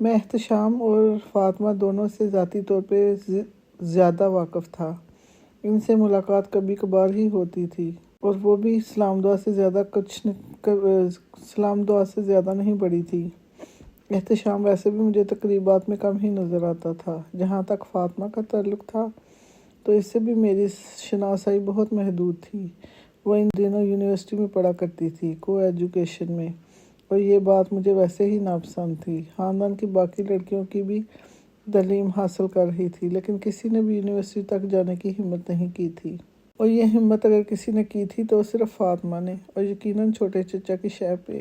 میں احتشام اور فاطمہ دونوں سے ذاتی طور پہ زیادہ واقف تھا۔ ان سے ملاقات کبھی کبھار ہی ہوتی تھی، اور وہ بھی سلام دعا سے زیادہ نہیں بڑھی تھی۔ احتشام ویسے بھی مجھے تقریبات میں کم ہی نظر آتا تھا۔ جہاں تک فاطمہ کا تعلق تھا تو اس سے بھی میری شناسائی بہت محدود تھی۔ وہ ان دنوں یونیورسٹی میں پڑھا کرتی تھی، کو ایجوکیشن میں، اور یہ بات مجھے ویسے ہی ناپسند تھی۔ خاندان کی باقی لڑکیوں کی بھی تعلیم حاصل کر رہی تھی، لیکن کسی نے بھی یونیورسٹی تک جانے کی ہمت نہیں کی تھی، اور یہ ہمت اگر کسی نے کی تھی تو صرف فاطمہ نے، اور یقیناً چھوٹے چچا کی شے پہ۔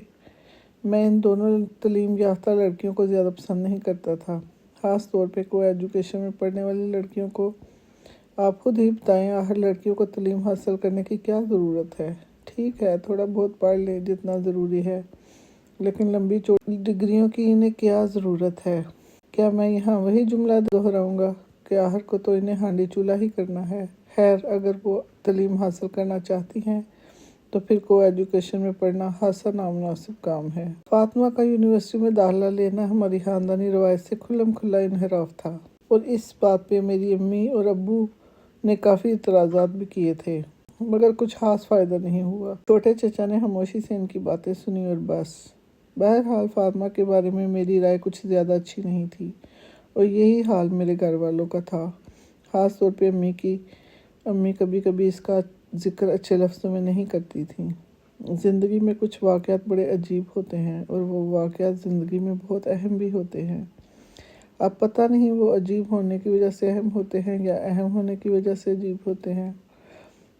میں ان دونوں تعلیم یافتہ لڑکیوں کو زیادہ پسند نہیں کرتا تھا، خاص طور پہ کو ایجوکیشن میں پڑھنے والی لڑکیوں کو۔ آپ خود ہی بتائیں، آخر لڑکیوں کو تعلیم حاصل کرنے کی کیا ضرورت ہے؟ ٹھیک ہے، تھوڑا بہت پڑھ لیں جتنا ضروری ہے، لیکن لمبی چوڑی ڈگریوں کی انہیں کیا ضرورت ہے؟ کیا میں یہاں وہی جملہ دہراؤں گا کہ آخر کو تو انہیں ہانڈی چولہا ہی کرنا ہے؟ خیر، اگر وہ تعلیم حاصل کرنا چاہتی ہیں تو پھر کو ایجوکیشن میں پڑھنا خاصا نامناسب کام ہے۔ فاطمہ کا یونیورسٹی میں داخلہ لینا ہماری خاندانی روایت سے کھلم کھلا انحراف تھا، اور اس بات پہ میری امی اور ابو نے کافی اعتراضات بھی کیے تھے، مگر کچھ خاص فائدہ نہیں ہوا۔ چھوٹے چچا نے خاموشی سے ان کی باتیں سنی اور بس۔ بہرحال فاطمہ کے بارے میں میری رائے کچھ زیادہ اچھی نہیں تھی، اور یہی حال میرے گھر والوں کا تھا، خاص طور پہ امی کبھی کبھی اس کا ذکر اچھے لفظوں میں نہیں کرتی تھیں۔ زندگی میں کچھ واقعات بڑے عجیب ہوتے ہیں، اور وہ واقعات زندگی میں بہت اہم بھی ہوتے ہیں۔ اب پتہ نہیں وہ عجیب ہونے کی وجہ سے اہم ہوتے ہیں یا اہم ہونے کی وجہ سے عجیب ہوتے ہیں۔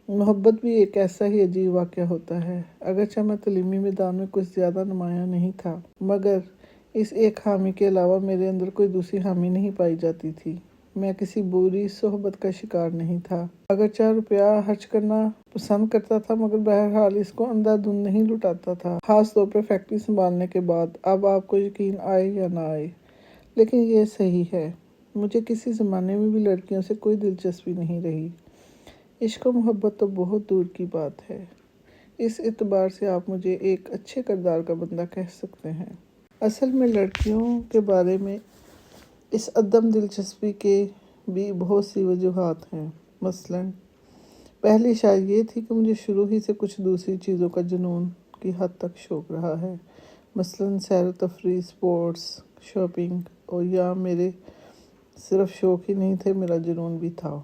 محبت بھی ایک ایسا ہی عجیب واقعہ ہوتا ہے۔ اگرچہ میں تعلیمی میدان میں کچھ زیادہ نمایاں نہیں تھا، مگر اس ایک حامی کے علاوہ میرے اندر کوئی دوسری حامی نہیں پائی جاتی تھی۔ میں کسی بری صحبت کا شکار نہیں تھا۔ اگرچہ روپیہ خرچ کرنا پسند کرتا تھا، مگر بہرحال اس کو اندھا دھند نہیں لٹاتا تھا، خاص طور پہ فیکٹری سنبھالنے کے بعد۔ اب آپ کو یقین آئے یا نہ آئے، لیکن یہ صحیح ہے، مجھے کسی زمانے میں بھی لڑکیوں سے کوئی دلچسپی نہیں رہی۔ عشق و محبت تو بہت دور کی بات ہے۔ اس اعتبار سے آپ مجھے ایک اچھے کردار کا بندہ کہہ سکتے ہیں۔ اصل میں لڑکیوں کے بارے میں اس عدم دلچسپی کے بھی بہت سی وجوہات ہیں۔ مثلاً پہلی شاید یہ تھی کہ مجھے شروع ہی سے کچھ دوسری چیزوں کا جنون کی حد تک شوق رہا ہے، مثلاً سیر و تفریح، سپورٹس، شاپنگ، اور یا میرے صرف شوق ہی نہیں تھے، میرا جنون بھی تھا۔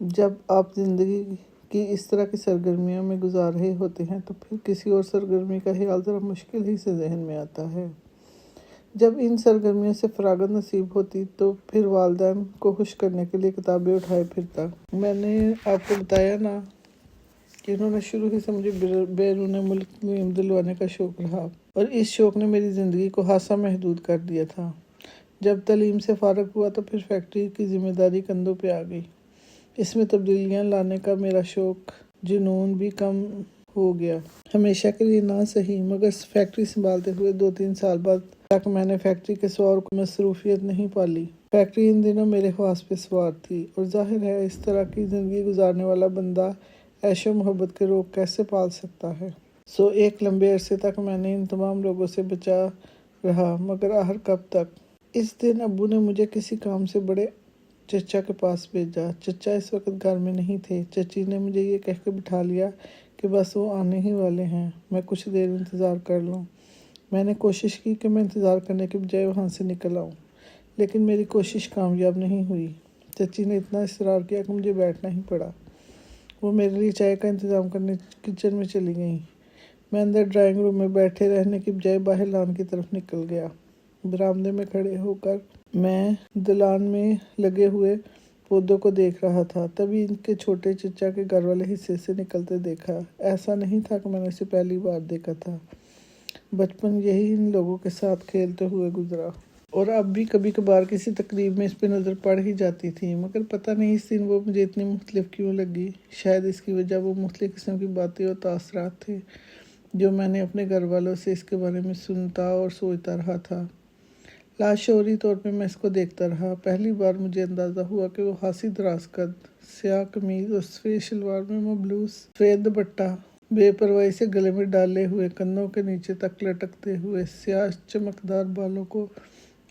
جب آپ زندگی کی اس طرح کی سرگرمیوں میں گزار رہے ہوتے ہیں تو پھر کسی اور سرگرمی کا خیال ذرا مشکل ہی سے ذہن میں آتا ہے۔ جب ان سرگرمیوں سے فراغت نصیب ہوتی تو پھر والدین کو خوش کرنے کے لیے کتابیں اٹھائے پھرتا۔ میں نے آپ کو بتایا نا کہ انہوں نے شروع ہی سے مجھے بیرون ملک تعلیم دلوانے کا شوق رہا، اور اس شوق نے میری زندگی کو خاصا محدود کر دیا تھا۔ جب تعلیم سے فارغ ہوا تو پھر فیکٹری کی ذمہ داری کندھوں پہ آ گئی۔ اس میں تبدیلیاں لانے کا میرا شوق جنون بھی کم ہو گیا۔ ہمیشہ کے لیے نہ صحیح، مگر فیکٹری سنبھالتے ہوئے 2-3 سال بعد تک میں نے فیکٹری کے سوا اور کوئی مصروفیت نہیں پالی۔ فیکٹری ان دنوں میرے خواص پہ سوار تھی، اور ظاہر ہے اس طرح کی زندگی گزارنے والا بندہ عیش و محبت کے روگ کیسے پال سکتا ہے؟ ایک لمبے عرصے تک میں نے ان تمام لوگوں سے بچا رہا، مگر آخر کب تک؟ اس دن ابو نے مجھے کسی کام سے بڑے چچا کے پاس بھیجا۔ چچا اس وقت گھر میں نہیں تھے۔ چچی نے مجھے یہ کہہ کے بٹھا لیا کہ بس وہ آنے ہی والے ہیں، میں کچھ دیر انتظار کر لوں۔ میں نے کوشش کی کہ میں انتظار کرنے کے بجائے وہاں سے نکل آؤں، لیکن میری کوشش کامیاب نہیں ہوئی۔ چچی نے اتنا اصرار کیا کہ مجھے بیٹھنا ہی پڑا۔ وہ میرے لیے چائے کا انتظام کرنے کچن میں چلی گئیں۔ میں اندر ڈرائنگ روم میں بیٹھے رہنے کی بجائے باہر لان کی طرف نکل گیا۔ برآمدے میں کھڑے ہو کر میں دلان میں لگے ہوئے پودوں کو دیکھ رہا تھا، تبھی ان کے چھوٹے چچا کے گھر والے حصے سے نکلتے دیکھا۔ ایسا نہیں تھا کہ میں نے اسے پہلی بار دیکھا تھا۔ بچپن یہی ان لوگوں کے ساتھ کھیلتے ہوئے گزرا، اور اب بھی کبھی کبھار کسی تقریب میں اس پہ نظر پڑ ہی جاتی تھی، مگر پتہ نہیں اس دن وہ مجھے اتنی مختلف کیوں لگی۔ شاید اس کی وجہ وہ مختلف قسم کی باتیں اور تاثرات تھے جو میں نے اپنے گھر والوں سے اس کے بارے میں سنتا اور سوچتا رہا تھا۔ لاشعوری طور پہ میں اس کو دیکھتا رہا۔ پہلی بار مجھے اندازہ ہوا کہ وہ خاصی دراز قد، سیاہ قمیض اور سفید شلوار میں ملبوس، سفید دوپٹہ بے پرواہی سے گلے میں ڈالے ہوئے، کندھوں کے نیچے تک لٹکتے ہوئے، سیاہ چمکدار بالوں کو